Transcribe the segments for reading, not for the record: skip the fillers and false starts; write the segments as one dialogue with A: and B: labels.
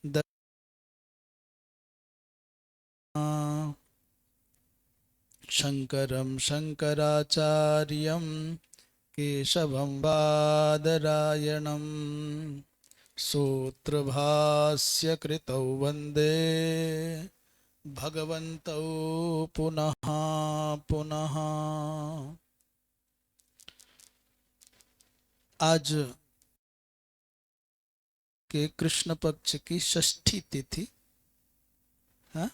A: The शङ्करं शङ्कराचार्यं केशवं बादरायणं सूत्रभास्य कृतौ वन्दे भगवन्तौ पुनः पुनः। आज के कृष्ण पक्ष की षष्ठी तिथि है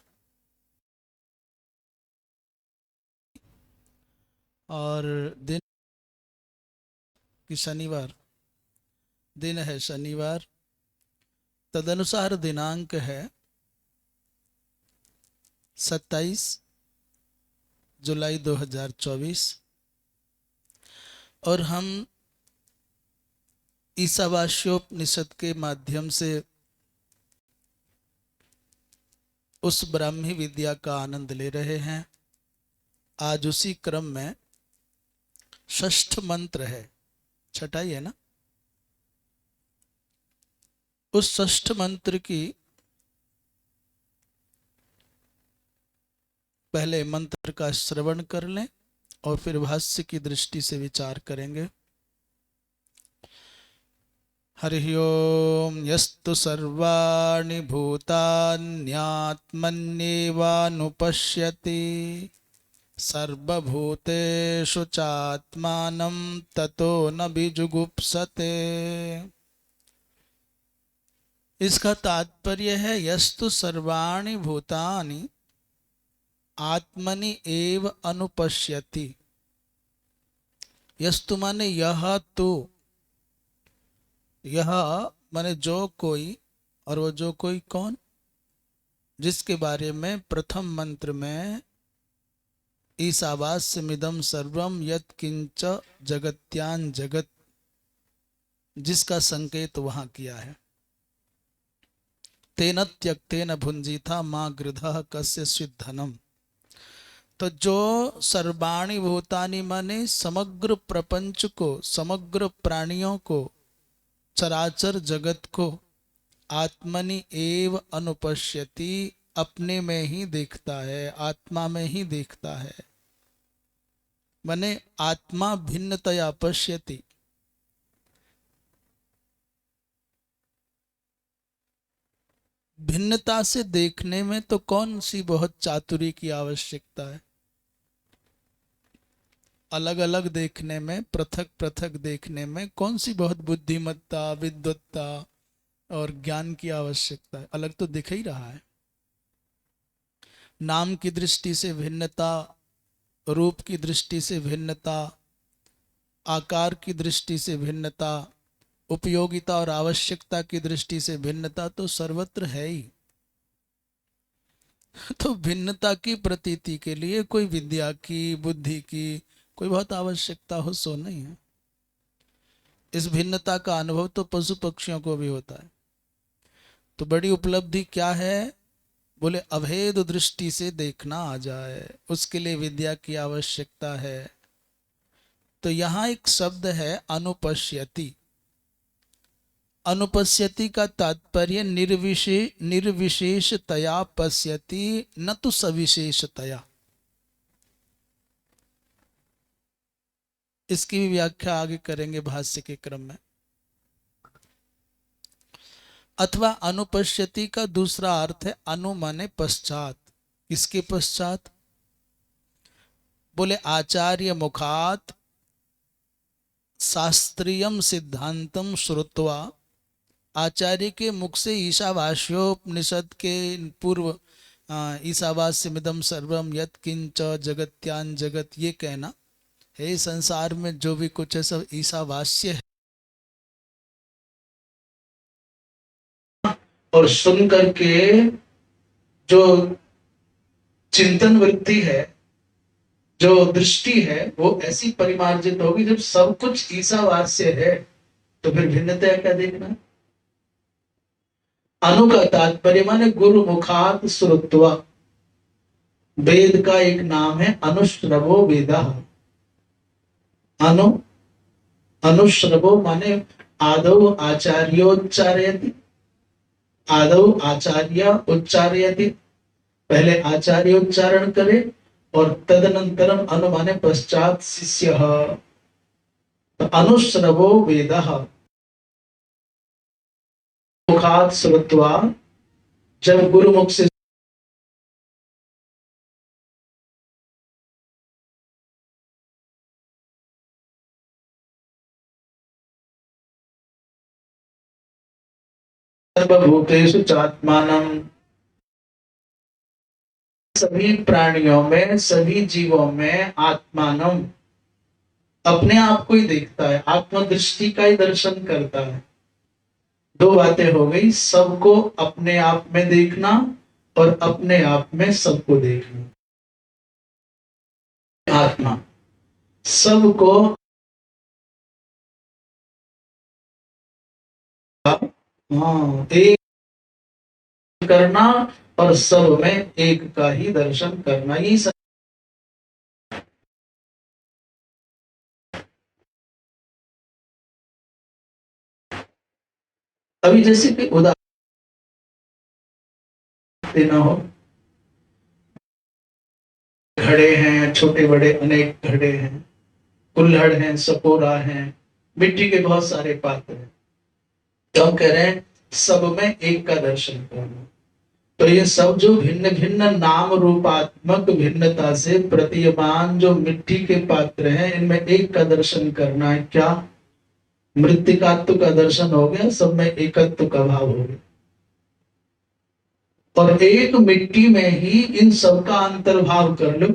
A: और दिन की शनिवार दिन है शनिवार। तदनुसार दिनांक है 27 जुलाई 2024 और हम ईशावास्योपनिषद के माध्यम से उस ब्राह्मी विद्या का आनंद ले रहे हैं। आज उसी क्रम में षष्ठ मंत्र है, छठा ही है ना। उस षष्ठ मंत्र की पहले मंत्र का श्रवण कर लें और फिर भाष्य की दृष्टि से विचार करेंगे। हरि ओम यस्तु सर्वाणि भूतान्यात्मन्येवानुपश्यति सर्वभूतेषु चात्मानं ततो न विजुगुप्सते। इसका तात्पर्य है यस्तु सर्वाणि भूतानि आत्मनि एव अनुपश्यति। यस्तु माने यह तो, यह माने जो कोई, और वो जो कोई कौन, जिसके बारे में प्रथम मंत्र में ईशावास्यमिदं सर्वम यत् किंच जगत्यान जगत, जिसका संकेत वहां किया है। तेन त्यक्तेन भुंजीथा मां गृधः कस्य धनम। तो जो सर्वाणि भूतानि माने समग्र प्रपंच को, समग्र प्राणियों को, चराचर जगत को आत्मनि एव अनुपश्यति, अपने में ही देखता है, आत्मा में ही देखता है। माने आत्मा भिन्नतया पश्यति। भिन्नता से देखने में तो कौन सी बहुत चातुरी की आवश्यकता है। अलग अलग देखने में, पृथक पृथक देखने में कौन सी बहुत बुद्धिमत्ता, विद्वत्ता और ज्ञान की आवश्यकता है। अलग तो दिख ही रहा है। नाम की दृष्टि से भिन्नता, रूप की दृष्टि से भिन्नता, आकार की दृष्टि से भिन्नता, उपयोगिता और आवश्यकता की दृष्टि से भिन्नता तो सर्वत्र है ही। तो भिन्नता की प्रतीति के लिए कोई विद्या की, बुद्धि की कोई बहुत आवश्यकता हो सो नहीं है। इस भिन्नता का अनुभव तो पशु पक्षियों को भी होता है। तो बड़ी उपलब्धि क्या है? बोले अभेद दृष्टि से देखना आ जाए, उसके लिए विद्या की आवश्यकता है। तो यहां एक शब्द है अनुपश्यति। अनुपश्यति का तात्पर्य निर्विशेषतया पश्यति, न तो सविशेषतया। इसकी भी व्याख्या आगे करेंगे भाष्य के क्रम में। अथवा अनुपश्यति का दूसरा अर्थ है अनु माने पश्चात। किसके पश्चात? बोले आचार्य मुखात शास्त्रीयम सिद्धांतम श्रुत्वा। आचार्य के मुख से ईशावास्योपनिषद के पूर्व ईशावास्यमिदं सर्वम यत् किंच जगत्यान जगत, ये कहना है संसार में जो भी कुछ है सब ईशावास्य है। और सुन करके जो चिंतन वृत्ति है, जो दृष्टि है, वो ऐसी परिमार्जित होगी। जब सब कुछ ईशावास्य है तो फिर भिन्नता क्या देखना। अनु का तात्पर्य माने गुरु मुखात श्रुत्वा। वेद का एक नाम है अनुश्रवो वेदा। अनु, अनुश्रवो माने आदौ आचार्योच्चारयति। आदौ आचार्य उच्चारयति, पहले आचार्य उच्चारण करे और तदनंतरम अनु माने पश्चात शिष्य, तो अनुश्रवो वेदः मुखात् श्रुत्वा, जब गुरुमुख से सर्वभूतेषु चात्मानं, सभी प्राणियों में सभी जीवों में आत्मानम, अपने आप को ही देखता है, आत्मदृष्टि का ही दर्शन करता है। दो बातें हो गई, सबको अपने आप में देखना और अपने आप में सबको देखना। आत्मा सबको, हाँ, एक करना और सब में एक का ही दर्शन करना, ये सब। अभी जैसे कि उदाहरण देना हो, घड़े हैं, छोटे बड़े अनेक घड़े हैं, कुल्हड़ हैं, सपोरा हैं, मिट्टी के बहुत सारे पात्र हैं। तो हम कह रहे हैं सब में एक का दर्शन करना। तो ये सब जो भिन्न भिन्न नाम रूपात्मक भिन्नता से प्रतीयमान जो मिट्टी के पात्र हैं, इनमें एक का दर्शन करना है। क्या? मृत्तिकात्व का दर्शन हो गया, सब में एकत्व का भाव हो गया। और एक मिट्टी में ही इन सब का अंतर्भाव कर लो,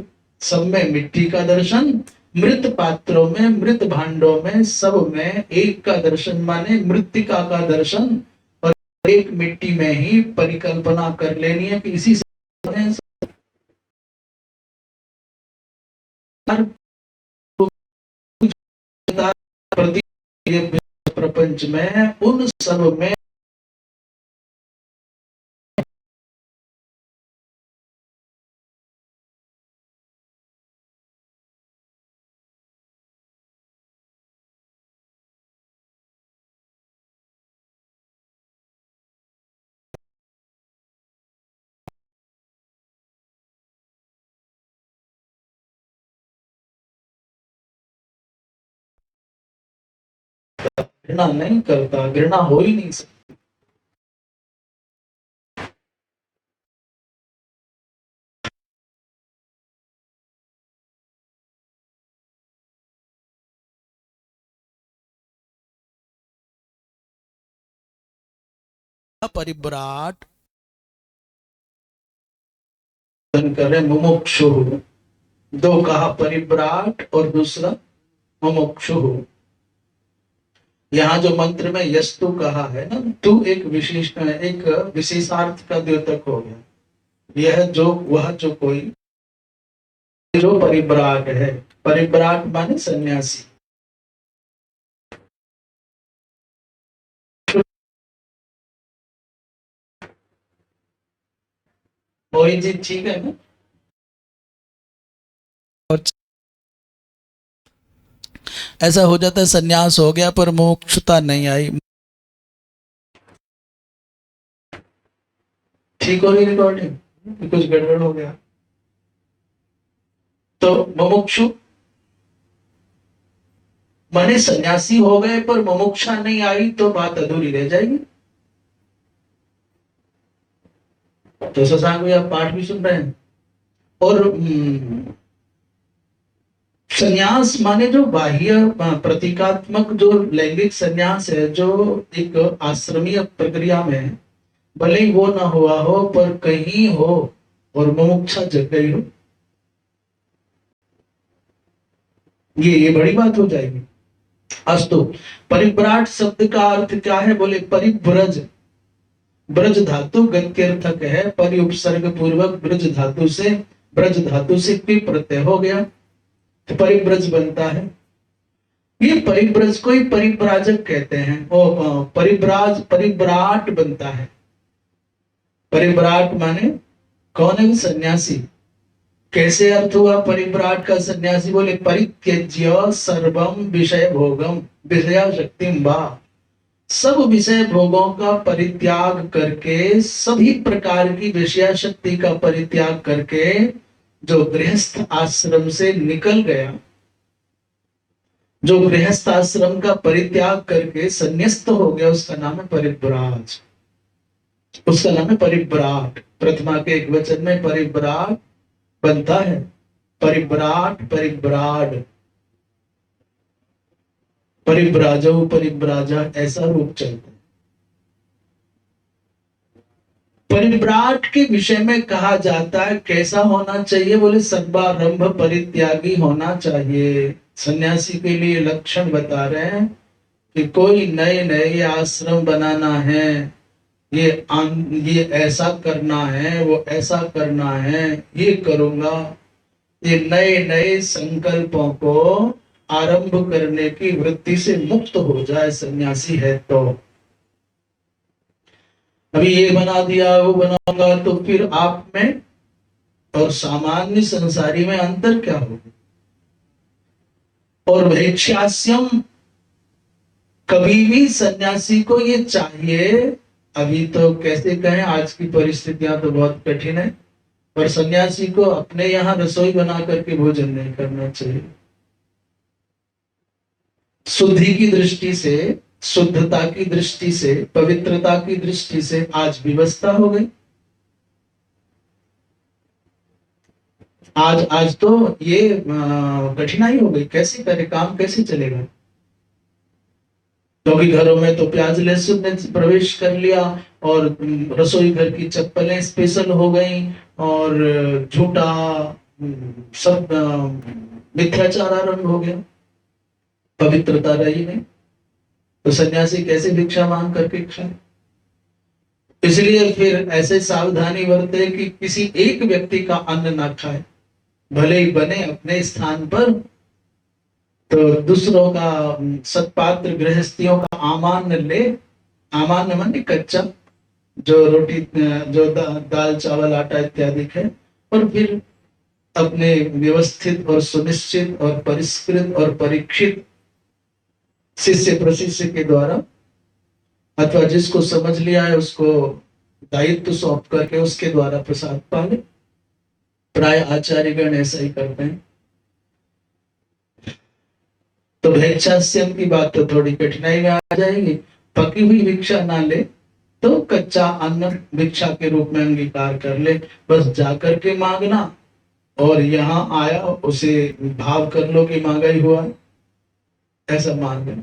A: सब में मिट्टी का दर्शन, मृत पात्रों में, मृत भांडों में, सब में एक का दर्शन, माने मृत्तिका का दर्शन। और एक मिट्टी में ही परिकल्पना कर लेनी है कि इसी से प्रपंच में, उन सब में घृणा नहीं करता, घृणा हो ही नहीं सकती। परिव्राट करे मुमुक्षु, दो कहा, परिव्राट और दूसरा मुमुक्षु। यहाँ जो मंत्र में यस्तु कहा है ना, तू एक विशेषार्थ का द्योतक हो गया। यह जो, वह जो, कोई, जो परिव्राट है, परिव्राट माने सन्यासी। मोहित जी ठीक है ना? और ऐसा हो जाता है, सन्यास हो गया पर मोक्षता नहीं आई। ठीक हो गई रिकॉर्डिंग? कुछ गड़बड़ हो गया तो मुमुक्षु माने सन्यासी हो गए पर मुमुक्षा नहीं आई तो बात अधूरी रह जाएगी। तो शशांक भाई, आप पाठ भी सुन रहे हैं। और संन्यास माने जो बाह्य प्रतीकात्मक जो लैंगिक संन्यास है, जो एक आश्रमीय प्रक्रिया में है, भले ही वो ना हुआ हो पर कहीं हो और मुमुक्षा जग गई हो, ये बड़ी बात हो जाएगी। अस्तु, परिव्राट शब्द का अर्थ क्या है? बोले परिव्रज, ब्रज धातु गत्यर्थक है, परि उपसर्ग पूर्वक ब्रज धातु से, ब्रज धातु से पी प्रत्यय हो गया तो परिव्रज बनता है। ये परिव्रज को ही परिव्राजक कहते हैं। ओ परिव्राज, परिव्राट बनता है। परिव्राट माने कौन है? सन्यासी। कैसे अर्थ हुआ परिव्राट का? सन्यासी बोले परित्यज्य सर्वम विषय भोगम विषया शक्तिम वा, सब विषय भोगों का परित्याग करके, सभी प्रकार की विषयाशक्ति का परित्याग करके जो गृहस्थ आश्रम से निकल गया, जो गृहस्थ आश्रम का परित्याग करके संन्यास्त हो गया, उसका नाम है परिव्राज। उसका नाम है परिव्राट। प्रथमा के एक वचन में परिव्राट बनता है, परिव्राट, परिव्राड, परिव्राजो परिव्राजा, ऐसा रूप चलता है। परिव्राट के विषय में कहा जाता है कैसा होना चाहिए, बोले सर्वारंभ परित्यागी होना चाहिए। सन्यासी के लिए लक्षण बता रहे हैं कि कोई नए नए आश्रम बनाना है, ये ऐसा करना है, वो ऐसा करना है, ये करूंगा, ये नए नए संकल्पों को आरंभ करने की वृत्ति से मुक्त हो जाए सन्यासी है तो। अभी ये बना दिया, वो बनाऊंगा, तो फिर आप में और सामान्य संसारी में अंतर क्या होगा? और वैक्षास्यम, कभी भी सन्यासी को ये चाहिए, अभी तो कैसे कहें, आज की परिस्थितियां तो बहुत कठिन है, पर सन्यासी को अपने यहाँ रसोई बना करके भोजन नहीं करना चाहिए। शुद्धि की दृष्टि से, शुद्धता की दृष्टि से, पवित्रता की दृष्टि से आज व्यवस्था हो गई। आज तो ये कठिनाई हो गई, कैसे करे, काम कैसे चलेगा? क्योंकि घरों में तो प्याज लहसुन ने प्रवेश कर लिया, और रसोई घर की चप्पलें स्पेशल हो गई, और झूठा सब मिथ्याचार आरंभ हो गया, पवित्रता रही नहीं। तो सन्यासी कैसे भिक्षा मांग करके खाए? इसलिए फिर ऐसे सावधानी बरते कि किसी एक व्यक्ति का अन्न ना खाए, भले ही बने अपने स्थान पर, तो दूसरों का सत्पात्र गृहस्थियों का आमान्य ले। आमान्य माने कच्चा, जो रोटी, जो दाल चावल आटा इत्यादि है, और फिर अपने व्यवस्थित और सुनिश्चित और परिष्कृत और परीक्षित शिष्य प्रशिष्य के द्वारा, अथवा जिसको समझ लिया है उसको दायित्व सौंप करके उसके द्वारा प्रसाद पाले। प्राय आचार्यगण ऐसा ही करते हैं। तो भिक्षास्यम की बात तो थोड़ी कठिनाई में आ जाएगी। पकी हुई भिक्षा ना ले तो कच्चा अन्न भिक्षा के रूप में अंगीकार कर ले, बस जाकर के मांगना, और यहाँ आया उसे भाव कर लो कि मांगा ही हुआ, ऐसा मान लेना।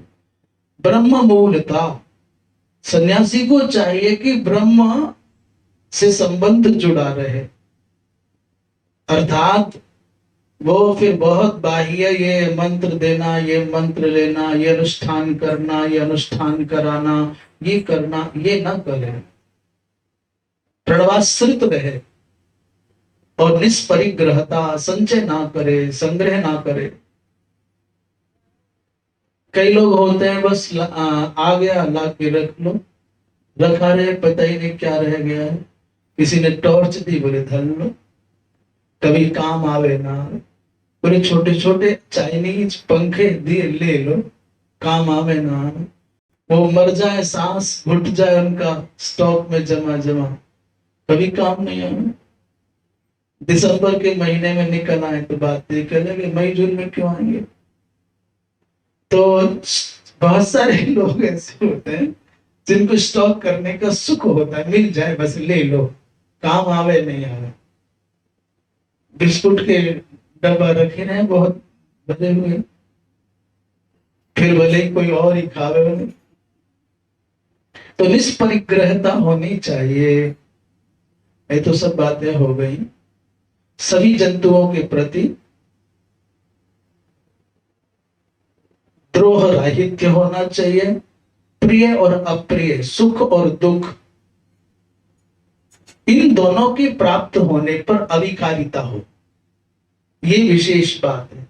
A: ब्रह्म मूलता, सन्यासी को चाहिए कि ब्रह्म से संबंध जुड़ा रहे, अर्थात वो फिर बहुत बाह्य ये मंत्र देना, ये मंत्र लेना, ये अनुष्ठान करना, ये अनुष्ठान कराना, ये करना, ये न करे, प्रणवाश्रित रहे और निष्परिग्रहता, संचय ना करे, संग्रह ना करे। कई लोग होते हैं बस आ गया ला के रख लो, रखा रहे, पता ही नहीं क्या रह गया है। किसी ने टॉर्च दी, बोले धर लो, कभी काम आवे ना। बोले छोटे छोटे चाइनीज पंखे दिए, ले लो, काम आवे ना। वो मर जाए, सांस घुट जाए उनका, स्टॉक में जमा जमा, कभी काम नहीं आवे। दिसंबर के महीने में निकल आए तो बात देखे लगे, मई जून में क्यों आएंगे? तो बहुत सारे लोग ऐसे होते हैं जिनको स्टॉक करने का सुख होता है, मिल जाए बस ले लो, काम आवे नहीं आवे। बिस्कुट के डब्बा रखे रहे बहुत भरे हुए, फिर भले ही कोई और ही खावे वाले। तो निष्परिग्रहता होनी चाहिए। ये तो सब बातें हो गई। सभी जंतुओं के प्रति द्रोह राहित्य होना चाहिए, प्रिय और अप्रिय, सुख और दुख, इन दोनों के प्राप्त होने पर अविकारिता हो, ये विशेष बात है।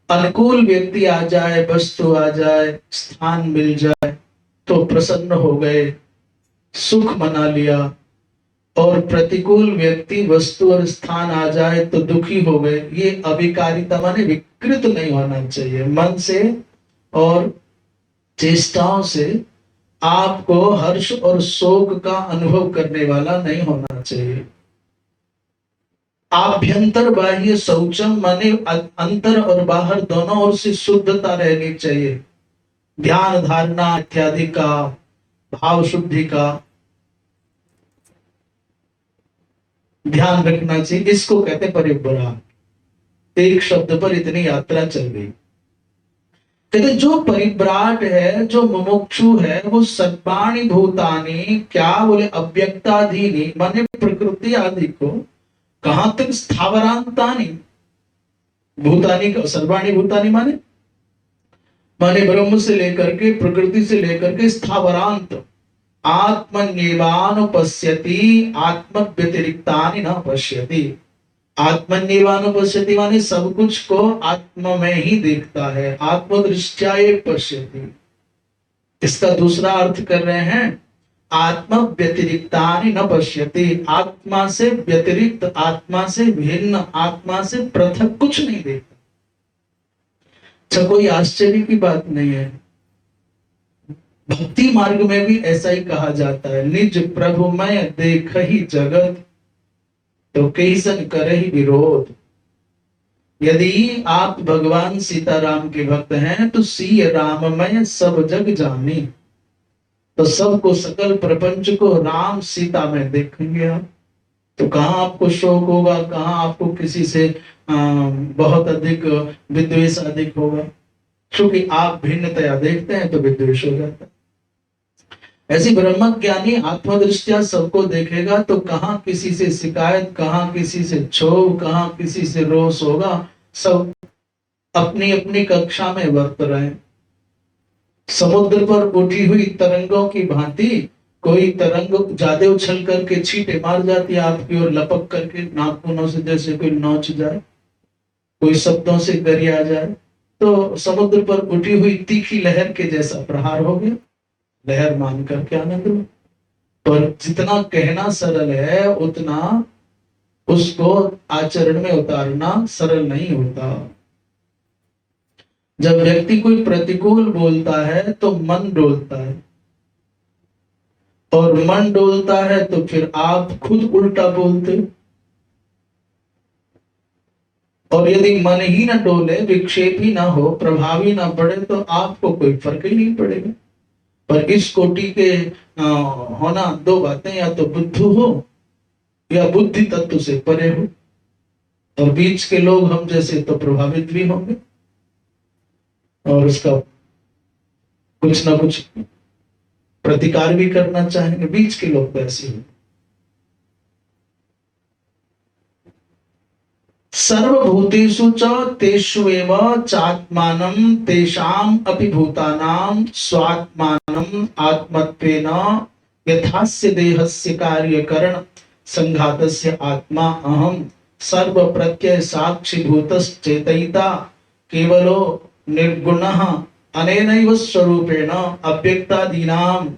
A: अनुकूल व्यक्ति आ जाए, वस्तु आ जाए, स्थान मिल जाए तो प्रसन्न हो गए, सुख मना लिया, और प्रतिकूल व्यक्ति, वस्तु और स्थान आ जाए तो दुखी हो गए। ये अविकारिता माने विकृत नहीं होना चाहिए। मन से और चेष्टाओं से आपको हर्ष और शोक का अनुभव करने वाला नहीं होना चाहिए। आभ्यंतर बाह्य शौचम माने अंतर और बाहर दोनों ओर से शुद्धता रहनी चाहिए। ध्यान धारणा इत्यादि का, भाव शुद्धि का ध्यान रखना चाहिए। इसको कहते परिव्राट। एक शब्द पर इतनी यात्रा चल गई। कहते जो परिव्राट है, जो मुमुक्षु है, वो सर्वाणि भूतानि, क्या बोले, अव्यक्ताधीनि माने प्रकृति आदि को, कहां तक, स्थावरांतानि, भूतानि का सर्वाणि भूतानि माने ब्रह्म से लेकर के, प्रकृति से लेकर के स्थावरांत, आत्मन्येवानुपश्यति, आत्म व्यतिरिक्तानि न पश्यति। आत्मन्येवानुपश्यति माने सब कुछ को आत्मा में ही देखता है, आत्मदृष्टया पश्यति। इसका दूसरा अर्थ कर रहे हैं, आत्म व्यतिरिक्तानि न पश्यति, आत्मा से व्यतिरिक्त, आत्मा से भिन्न, आत्मा से पृथक कुछ नहीं देखता। अच्छा, कोई आश्चर्य की बात नहीं है। भक्ति मार्ग में भी ऐसा ही कहा जाता है, निज प्रभु मैं देख ही जगत, तो कैसन करे ही विरोध। यदि आप भगवान सीताराम के भक्त हैं तो सी राममय सब जग जानी, तो सबको, सकल प्रपंच को राम सीता में देखेंगे आप, तो कहाँ आपको शोक होगा, कहाँ आपको किसी से बहुत अधिक विद्वेष अधिक होगा। क्योंकि आप भिन्नतया देखते हैं तो विद्वेष हो जाता है। ऐसी ब्रह्म ज्ञानी आत्मदृष्टिया सबको देखेगा तो कहां किसी से शिकायत, कहां किसी से क्षोभ, कहां किसी से रोष होगा। सब अपनी अपनी कक्षा में वर्त रहे। समुद्र पर उठी हुई तरंगों की भांति कोई तरंग ज्यादा उछल करके छींटे मार जाती है आपकी ओर, लपक करके नाखूनों से जैसे कोई नोच जाए, कोई शब्दों से गरिया जाए, तो समुद्र पर उठी हुई तीखी लहर के जैसा प्रहार हो गया। लहर मान करके आनंद लो। पर जितना कहना सरल है उतना उसको आचरण में उतारना सरल नहीं होता। जब व्यक्ति कोई प्रतिकूल बोलता है तो मन डोलता है, और मन डोलता है तो फिर आप खुद उल्टा बोलते हो। और यदि मन ही ना डोले, विक्षेप ही ना हो, प्रभावी ना पड़े, तो आपको कोई फर्क ही नहीं पड़ेगा। पर इस कोटि के होना दो बातें, या तो बुद्धू हो या बुद्धि तत्व से परे हो, और बीच के लोग हम जैसे तो प्रभावित भी होंगे और उसका कुछ ना कुछ प्रतिकार भी करना चाहेंगे। बीच के लोग तो ऐसे ही। सर्वभूतेषु च तेष्वेव चात्मानं तेषाम् अपि भूतानां स्वात्मानं आत्मत्वेन यथास्य देहस्य कार्यकरण संघातस्य आत्मा अहं सर्व प्रत्यय साक्षी भूतश्चेतयिता केवलो निर्गुणः अनेनैव स्वरूपेण अव्यक्तादीनां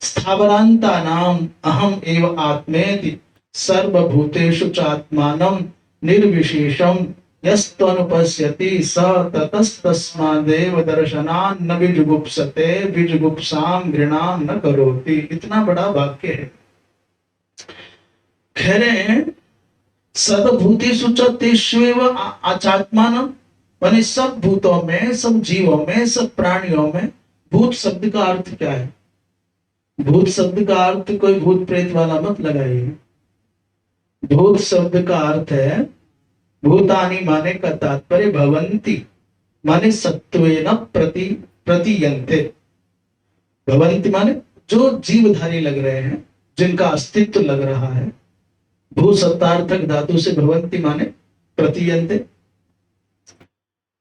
A: स्थावरान्तानाम् अहम् एव आत्मेति सर्वभूतेषु चात्मानं निर्विशेषम यस्तनुपश्यति स ततस्तस्मादेव दर्शनान् न विजुगुप्सते विजुगुप्सां घृणां न करोति। इतना बड़ा वाक्य है। कह रहे हैं सर्वभूतेषु च तेष्वेव आत्मानं, माने सब भूतों में, सब जीवों में, सब प्राणियों में। भूत शब्द का अर्थ क्या है? भूत शब्द का अर्थ कोई भूत प्रेत वाला मत लगाइए। भूत शब्द का अर्थ है, भूतानि माने का तात्पर्य भवंती माने सत्वेन प्रतियंते। भवंती माने जो जीवधारी लग रहे हैं, जिनका अस्तित्व लग रहा है। भू सत्तार्थक धातु से भवंती माने प्रतियंते।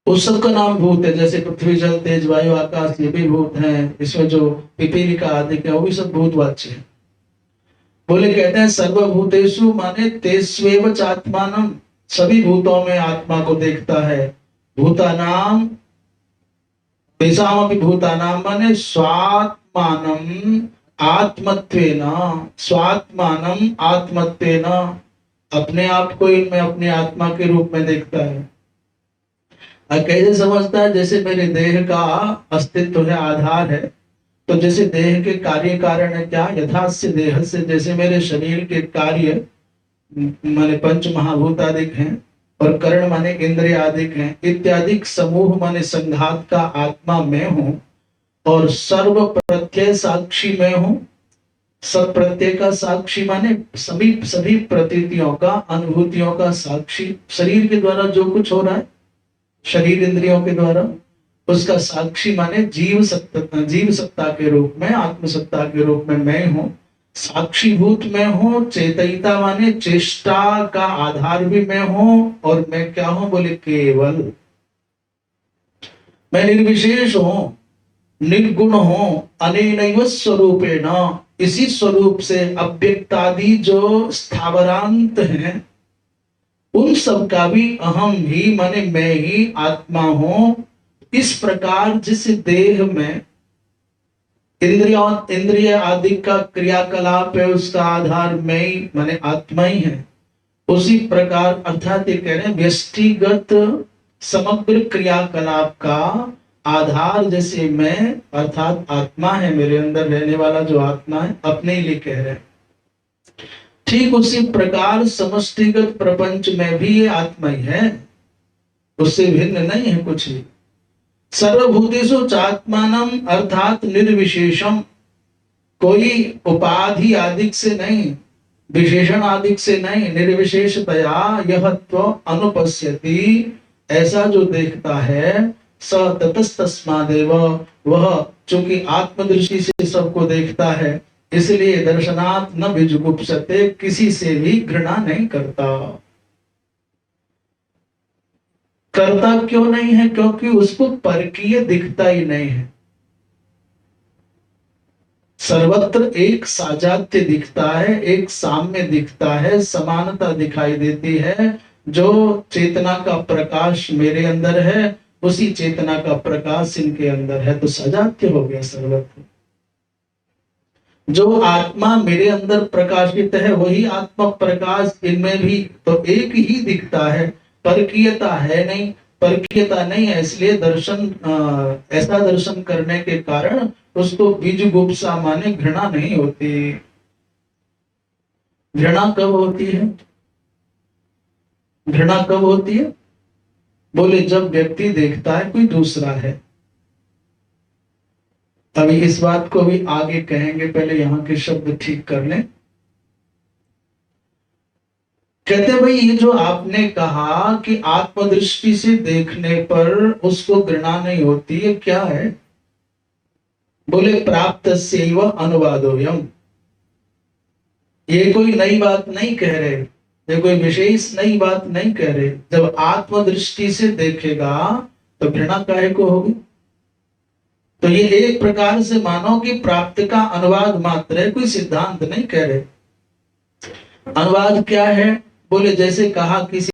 A: उस सब का नाम भूत है, जैसे पृथ्वी जल तेज वायु आकाश, ये भी भूत हैं। इसमें जो पिपीलिका आदि का वो भी सब भूतवाच्य है। बोले, कहते हैं सर्वभूतेषु माने तेष्वेव चात्मानं, सभी भूतों में आत्मा को देखता है। भूतानाम तेषामपि भूतानाम माने स्वात्मानं आत्मत्वेन, स्वात्मानं आत्मत्वेन, अपने आप को इनमें अपनी आत्मा के रूप में देखता है। कैसे समझता है? जैसे मेरे देह का अस्तित्व है, आधार है, तो जैसे देह के कार्य कारण है क्या, यथास्य देह से, जैसे मेरे शरीर के कार्य माने पंच महाभूत आदिक हैं, और कर्ण माने इंद्रिय आदिक हैं, इत्यादि समूह माने संघात का आत्मा मैं हूँ, और सर्व प्रत्यय साक्षी मैं हूँ। सब प्रत्यय का साक्षी माने सभी सभी प्रतीतियों का, अनुभूतियों का साक्षी, शरीर के द्वारा जो कुछ हो रहा है शरीर इंद्रियों के द्वारा, उसका साक्षी माने जीव सत्ता के रूप में, आत्म सत्ता के रूप में मैं हूं। साक्षीभूत मैं हूं। चेतयिता माने चेष्टा का आधार भी मैं हूं। और मैं क्या हूं बोले, केवल मैं निर्विशेष हूं, निर्गुण हूं। अनेनैव स्वरूपेण, इसी स्वरूप से अव्यक्तादि जो स्थावरांत हैं उन सब का भी अहम ही माने मैं ही आत्मा हूं। इस प्रकार जिस देह में इंद्रिय आदि का क्रियाकलाप है, उसका आधार मैं ही माने आत्मा ही है, उसी प्रकार अर्थात ये कह रहे हैं व्यष्टिगत समग्र क्रियाकलाप का आधार जैसे मैं अर्थात आत्मा है, मेरे अंदर रहने वाला जो आत्मा है, अपने लिए कह रहे हैं, ठीक उसी प्रकार समष्टिगत प्रपंच में भी ये आत्मा ही है, उससे भिन्न नहीं है कुछ ही। सर्वभूतेषु चात्मानम अर्थात निर्विशेषम, कोई उपाधि आदि से नहीं, विशेषण आदि से नहीं, निर्विशेषतया यह तो अनुपश्यति, ऐसा जो देखता है, स ततस्तस्मादेव, वह चूंकि आत्मदृष्टि से सबको देखता है, इसलिए दर्शनात् न विजुगुप्सते, किसी से भी घृणा नहीं करता। करता क्यों नहीं है, क्योंकि उसको परकीय दिखता ही नहीं है। सर्वत्र एक साजात्य दिखता है, एक साम्य दिखता है, समानता दिखाई देती है। जो चेतना का प्रकाश मेरे अंदर है, उसी चेतना का प्रकाश इनके अंदर है, तो सजात्य हो गया सर्वत्र। जो आत्मा मेरे अंदर प्रकाशित है, वही आत्मा प्रकाश इनमें भी तो एक ही दिखता है, परकीयता है नहीं। परकीयता नहीं है, इसलिए ऐसा दर्शन करने के कारण उसको बीजगुप्सा माने घृणा नहीं होती। घृणा कब होती है, घृणा कब होती है बोले, जब व्यक्ति देखता है कोई दूसरा है। अभी इस बात को भी आगे कहेंगे, पहले यहाँ के शब्द ठीक कर लें। कहते भाई, ये जो आपने कहा कि आत्मदृष्टि से देखने पर उसको घृणा नहीं होती, ये क्या है बोले, प्राप्तस्यैव अनुवादोऽयम्। ये कोई नई बात नहीं कह रहे, ये कोई विशेष नई बात नहीं कह रहे। जब आत्मदृष्टि से देखेगा तो घृणा काहे को होगी। तो ये एक प्रकार से मानो कि प्राप्त का अनुवाद मात्र है, कोई सिद्धांत नहीं कह रहे। अनुवाद क्या है बोले, जैसे कहा किसी,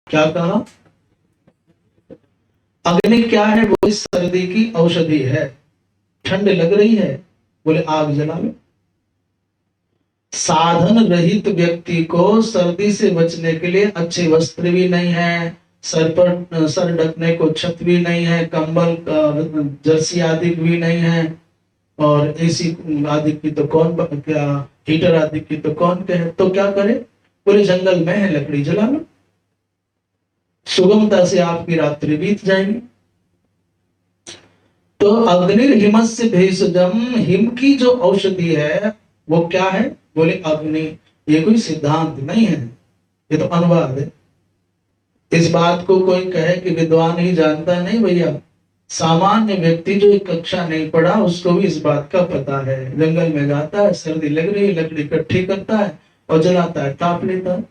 A: क्या कहा, अग्नि क्या है बोले, सर्दी की औषधि है। ठंड लग रही है बोले आग जला लो। साधन रहित व्यक्ति को सर्दी से बचने के लिए अच्छे वस्त्र भी नहीं है, सर पर सर ढकने को छत भी नहीं है, कंबल जर्सी आदि भी नहीं है, और एसी आदि की तो कौन, क्या हीटर आदि की तो कौन कहे, तो क्या करे बोले, जंगल में है लकड़ी जला लो, सुगमता से आपकी रात्रि बीत जाएगी। तो अग्निर्हिमस्य भेषजम, हिम की जो औषधि है वो क्या है बोले, अग्नि। ये कोई सिद्धांत नहीं है, ये तो अनुवाद है। इस बात को कोई कहे कि विद्वान ही जानता, नहीं भैया, सामान्य व्यक्ति जो एक कक्षा नहीं पढ़ा उसको भी इस बात का पता है। जंगल में जाता है, सर्दी लग रही है, लकड़ी इकट्ठी करता है और जलाता है, ताप लेता है।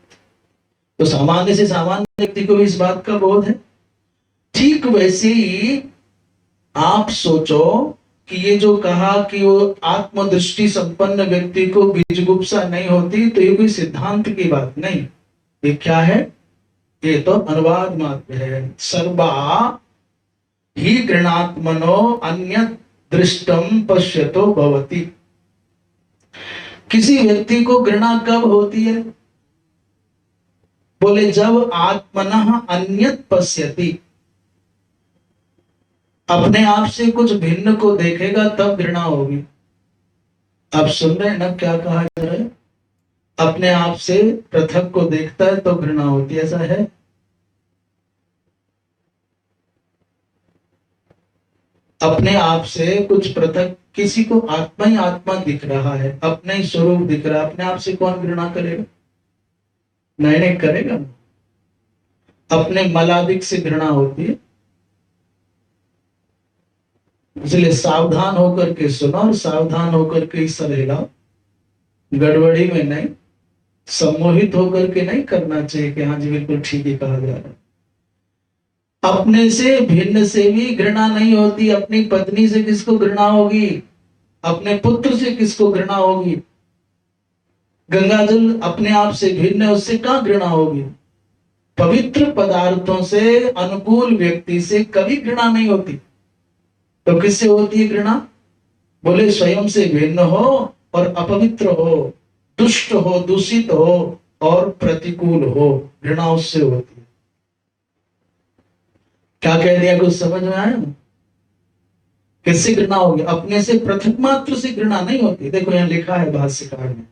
A: तो सामान्य से सामान्य व्यक्ति को भी इस बात का बोध है। ठीक वैसे ही आप सोचो कि ये जो कहा कि वो आत्मदृष्टि संपन्न व्यक्ति को बीजगुप्सा नहीं होती, तो ये कोई सिद्धांत की बात नहीं, ये क्या है, ये तो अनुवाद मात्र है। सर्वा ही गृणात्मनो अन्य दृष्टम पश्यतो भवति। किसी व्यक्ति को घृणा कब होती है बोले, जब आत्मनः अन्यत पश्यति, अपने आप से कुछ भिन्न को देखेगा तब घृणा होगी। आप सुन रहे हैं ना क्या कहा जा रहा है? अपने आप से पृथक को देखता है तो घृणा होती है, ऐसा है? अपने आप से कुछ पृथक, किसी को आत्मा ही आत्मा दिख रहा है, अपना ही स्वरूप दिख रहा है, अपने आप से कौन घृणा करेगा? नहीं नहीं करेगा। अपने मलादिक से घृणा होती है। इसलिए सावधान होकर के सुनो और सावधान होकर के ही सर हिलाओ। गड़बड़ी में नहीं, सम्मोहित होकर के नहीं करना चाहिए कि हाँ जी बिल्कुल ठीक ही कहा जा रहा है। अपने से भिन्न से भी घृणा नहीं होती। अपनी पत्नी से किसको घृणा होगी? अपने पुत्र से किसको घृणा होगी? गंगाजल अपने आप से भिन्न है, उससे कहां घृणा होगी? पवित्र पदार्थों से, अनुकूल व्यक्ति से कभी घृणा नहीं होती। तो किससे होती है घृणा? बोले स्वयं से भिन्न हो और अपवित्र हो, दुष्ट हो, दूषित हो और प्रतिकूल हो, घृणा उससे होती है। क्या कह दिया, कुछ समझ में आया? किससे घृणा होगी? अपने से पृथक मात्र से घृणा नहीं होती। देखो यहां लिखा है भाष्यकार में,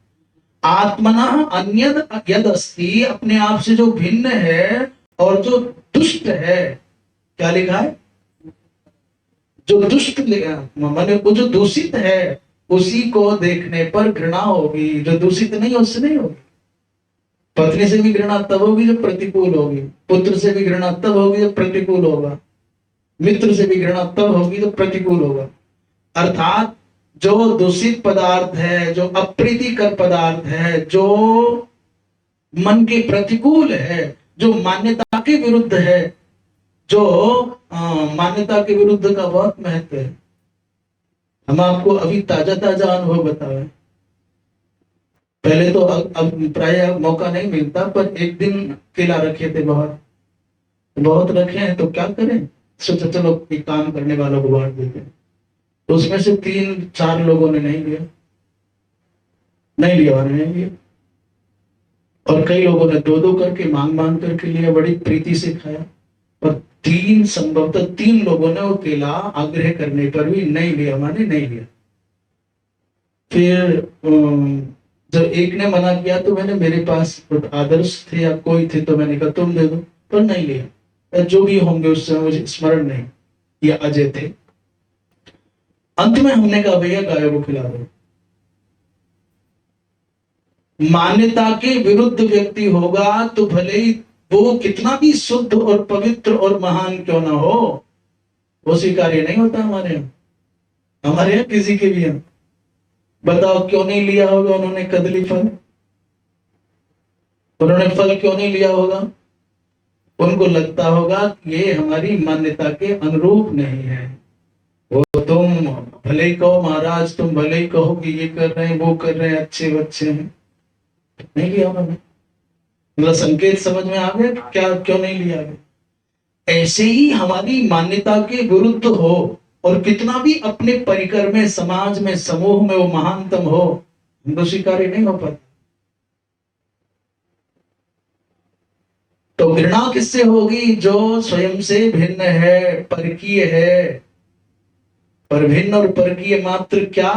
A: आत्मना अन्यद यद अस्ति, अपने आप से जो भिन्न है और जो दुष्ट है। क्या लिखा है? जो दुष्ट माने वो जो दूषित है उसी को देखने पर घृणा होगी। जो दूषित नहीं है उससे नहीं होगी। पत्नी से भी घृणा तब होगी जब प्रतिकूल होगी, पुत्र से भी घृणा तब होगी जब प्रतिकूल होगा, मित्र से भी घृणा तब होगी जब प्रतिकूल होगा। अर्थात जो दूषित पदार्थ है, जो अप्रीतिकर पदार्थ है, जो मन के प्रतिकूल है, जो मान्यता के विरुद्ध है, जो मान्यता के विरुद्ध का बहुत महत्व है। हम आपको अभी ताजा ताजा अनुभव बताए। पहले तो अब प्राय मौका नहीं मिलता, पर एक दिन केला रखे थे, बहुत बहुत रखे हैं तो क्या करें, सोचा चलो एक काम करने वालों को बांट देते हैं। तो उसमें से 3-4 लोगों ने नहीं लिया, नहीं लिया और नहीं लिया, और कई लोगों ने 2-2 करके मांग मांग करके लिया, बड़ी प्रीति से खाया। और संभवतः 3 लोगों ने वो केला आग्रह करने पर भी नहीं लिया, माने नहीं लिया। फिर जब एक ने मना किया तो मैंने, मेरे पास आदर्श थे या कोई थे तो मैंने कहा तुम दे दो, पर नहीं लिया। जो भी होंगे उस समय मुझे स्मरण नहीं, ये अजय थे। अंत में हमने कहा भैया गायों को खिला दो। मान्यता के विरुद्ध व्यक्ति होगा तो भले ही वो कितना भी शुद्ध और पवित्र और महान क्यों ना हो, वो स्वीकार्य नहीं होता हमारे यहाँ। हमारे यहाँ किसी के भी यहाँ बताओ क्यों नहीं लिया होगा उन्होंने कदली फल? उन्होंने फल क्यों नहीं लिया होगा? उनको लगता होगा ये हमारी मान्यता के अनुरूप नहीं है। वो तुम भले ही कहो महाराज, तुम भले ही कहो कि ये कर रहे हैं वो कर रहे हैं, अच्छे बच्चे हैं, नहीं लिया उन्होंने। मतलब संकेत समझ में आ गया क्या, क्यों नहीं लिया गया? ऐसे ही हमारी मान्यता के विरुद्ध हो और कितना भी अपने परिकर में, समाज में, समूह में वो महानतम हो, हमको स्वीकार्य नहीं हो पाता। तो घृणा किससे होगी? जो स्वयं से भिन्न है, परकीय है। पर भिन्न और परकीय मात्र क्या?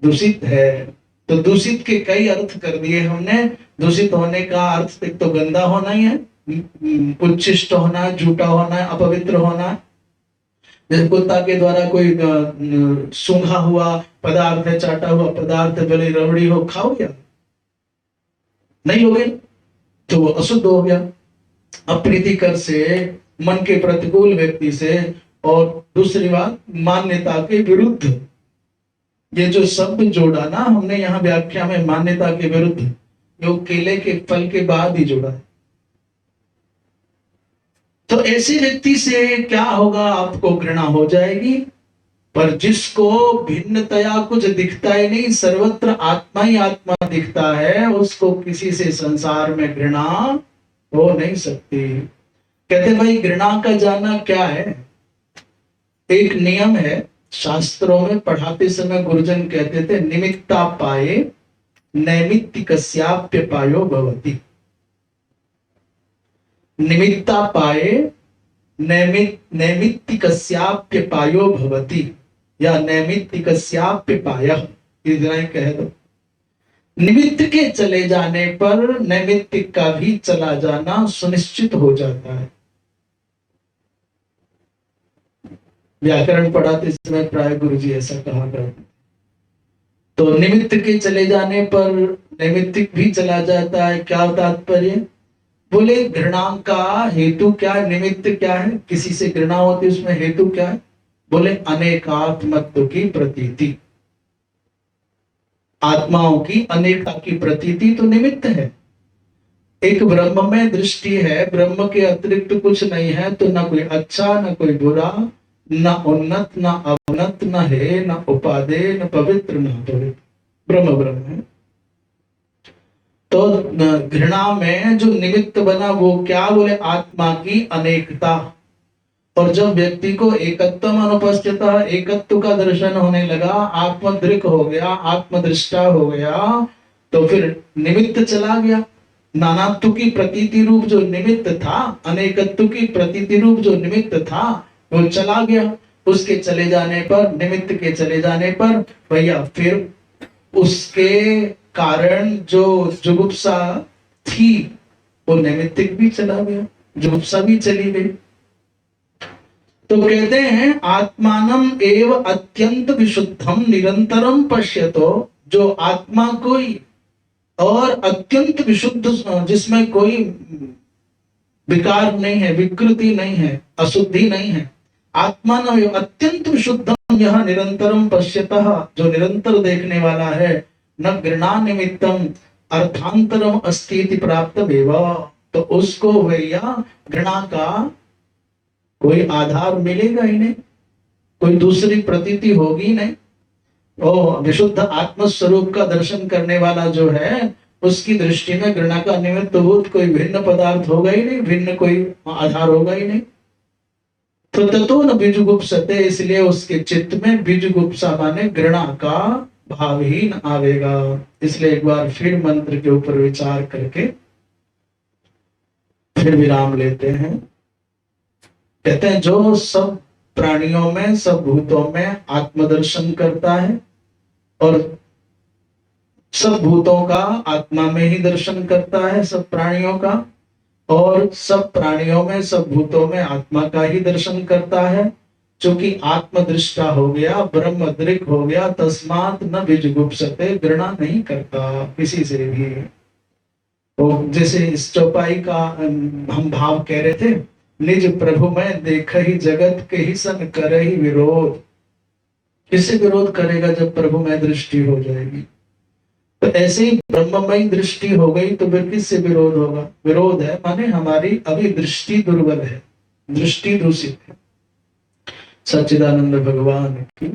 A: दूषित है। तो दूषित के कई अर्थ कर दिए हमने। दूषित होने का अर्थ एक तो गंदा होना ही है, उच्छिष्ट होना है, झूठा होना है, अपवित्र होना है। जैसे कुत्ता के द्वारा कोई सूंघा हुआ पदार्थ है, चाटा हुआ पदार्थ है, भले रबड़ी हो, खाओगे? नहीं लोगे तो वो अशुद्ध हो गया। अप्रीतिकर से, मन के प्रतिकूल व्यक्ति से, और दूसरी बात मान्यता के विरुद्ध। ये जो शब्द जोड़ा ना हमने यहाँ व्याख्या में, मान्यता के विरुद्ध, जो केले के फल के बाद ही जोड़ा है। तो ऐसे व्यक्ति से क्या होगा? आपको घृणा हो जाएगी। पर जिसको भिन्नतया कुछ दिखता ही नहीं, सर्वत्र आत्मा ही आत्मा दिखता है, उसको किसी से संसार में घृणा हो नहीं सकती। कहते भाई घृणा का जाना क्या है? एक नियम है शास्त्रों में, पढ़ाते समय गुरुजन कहते थे, निमित्ता पाए नैमित्तिकस्याप्य पायो भवति। निमित्ता पाए नैमित्तिकस्याप्यपायो भवति या नैमित्तिकस्याप्यपायः, इतना ही कह दो। निमित्त के चले जाने पर नैमित्तिक का भी चला जाना सुनिश्चित हो जाता है। व्याकरण पढ़ाते समय प्राय गुरु जी ऐसा कहा करते। तो निमित्त के चले जाने पर नैमित्तिक भी चला जाता है। क्या तात्पर्य? बोले घृणा का हेतु क्या है, निमित्त क्या है? किसी से घृणा होती है, उसमें हेतु क्या है? बोले अनेकात्मत्व की प्रतीति। आत्माओं की अनेकता की प्रतीति तो निमित्त है। एक ब्रह्म में दृष्टि है, ब्रह्म के अतिरिक्त कुछ नहीं है, तो ना कोई अच्छा ना कोई बुरा, न उन्नत न अवनत, न है न उपादेय न पवित्र न पवित्र, ब्रह्म ब्रह्म है। तो घृणा में जो निमित्त बना वो क्या? बोले आत्मा की अनेकता। और जब व्यक्ति को एकत्व अनुपस्थित, एकत्व का दर्शन होने लगा, आत्मदृक हो गया, आत्मदृष्टा हो गया, तो फिर निमित्त चला गया। नानात्व की प्रतीति रूप जो निमित्त था, अनेकत्व की प्रतीति रूप जो निमित्त था, वो चला गया। उसके चले जाने पर, निमित्त के चले जाने पर भैया फिर उसके कारण जो जुगुप्सा थी वो नैमित्तिक भी चला गया, जुगुप्सा भी चली गई। तो कहते हैं आत्मानम एव अत्यंत विशुद्धम निरंतरम पश्यतो, जो आत्मा कोई और अत्यंत विशुद्ध, जिसमें कोई विकार नहीं है, विकृति नहीं है, अशुद्धि नहीं है, आत्मा न अत्यंत विशुद्धम यह निरंतरम पश्यतः, जो निरंतर देखने वाला है, न घृणा निमित्तम अर्थांतरम अस्ति प्राप्त वेवा, तो उसको भैया घृणा का कोई आधार मिलेगा ही नहीं, कोई दूसरी प्रतीति होगी नहीं। ओ विशुद्ध आत्मस्वरूप का दर्शन करने वाला जो है, उसकी दृष्टि में घृणा का निमित्तभूत कोई भिन्न पदार्थ होगा ही नहीं, भिन्न कोई आधार होगा ही नहीं। तो ततो न बीजगुप्सते, इसलिए उसके चित्त में बीजगुप्सा माने घृणा का भाव ही न आवेगा। इसलिए एक बार फिर मंत्र के ऊपर विचार करके फिर विराम लेते हैं। कहते हैं जो सब प्राणियों में, सब भूतों में आत्मदर्शन करता है और सब भूतों का आत्मा में ही दर्शन करता है, सब प्राणियों का, और सब प्राणियों में, सब भूतों में आत्मा का ही दर्शन करता है, क्योंकि आत्मदृष्टा हो गया, ब्रह्मदृक हो गया, तस्मात् न विजुगुप्सते, घृणा नहीं करता किसी से भी। तो जैसे इस चौपाई का हम भाव कह रहे थे, निज प्रभु में देख ही जगत के ही सन करे ही विरोध। किससे विरोध करेगा जब प्रभु में दृष्टि हो जाएगी? तो ऐसे ही ब्रह्ममयी दृष्टि हो गई तो फिर किससे विरोध होगा? विरोध है माने हमारी अभी दृष्टि दुर्बल है, दृष्टि दूषित है। सच्चिदानंद भगवान की